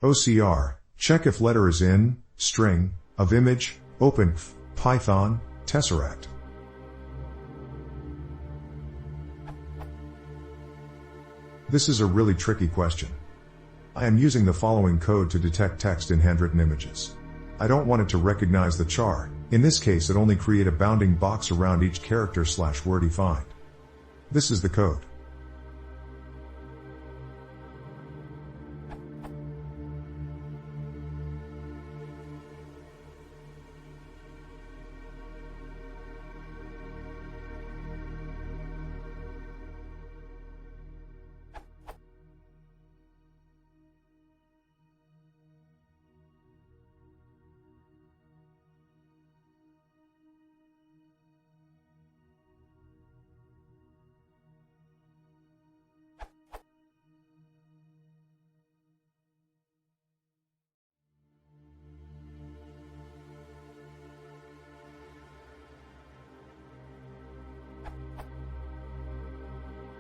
OCR, check if letter is in, string, of image, Opencv, Python, Tesseract. This is a really tricky question. I am using the following code to detect text in handwritten images. I don't want it to recognize the char. In this case, it only create a bounding box around each character/word defined. This is the code.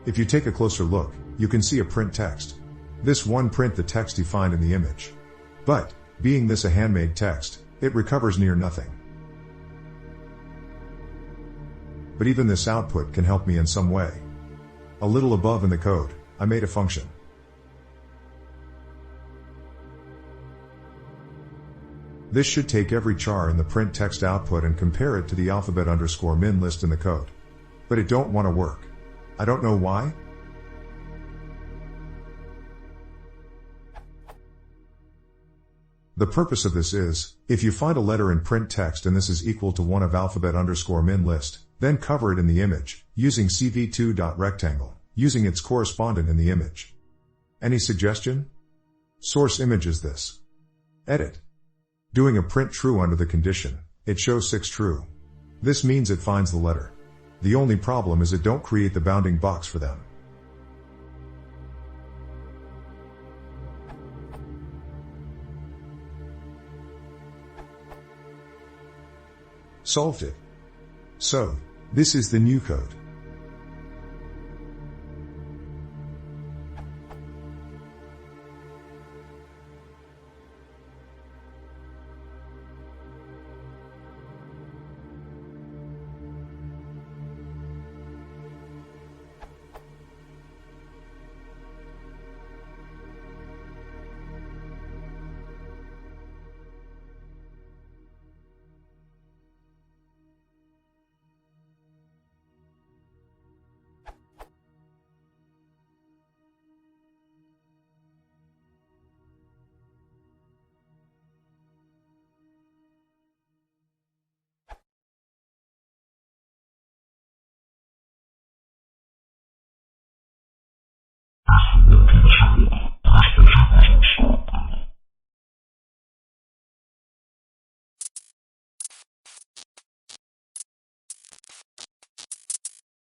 If you take a closer look, you can see a print text. This one print the text defined in the image. But, being this a handmade text, it recovers near nothing. But even this output can help me in some way. A little above in the code, I made a function. This should take every char in the print text output and compare it to the alphabet_min list in the code. But it don't want to work. I don't know why. The purpose of this is, if you find a letter in print text and this is equal to one of alphabet_min list, then cover it in the image, using cv2.rectangle, using its correspondent in the image. Any suggestion? Source image is this. Edit. Doing a print true under the condition, it shows 6 true. This means it finds the letter. The only problem is it don't create the bounding box for them. Solved it. So, this is the new code.